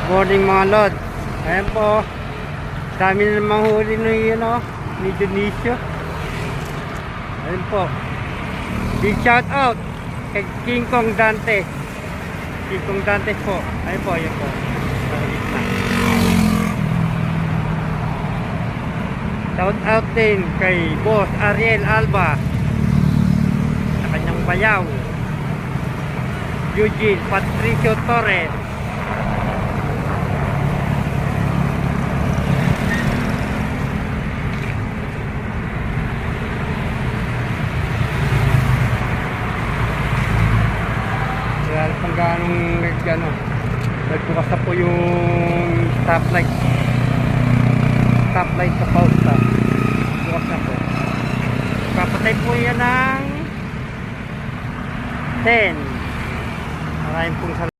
Morning mga lod. Ayan po. Dami na namang huli ni Dionisio. Ayan po. Big shout out kay King Kong Dante. King Kong Dante po. Ayan po, ayan po. Shout out din kay Boss Ariel Alba sa kanyang bayaw. Eugene Patricio Torres. Kaya kung ganong nagbukas na po yung stoplight sa Pausta. Bukas na po. Papatay po yan ng 10. Maraming pong salamat.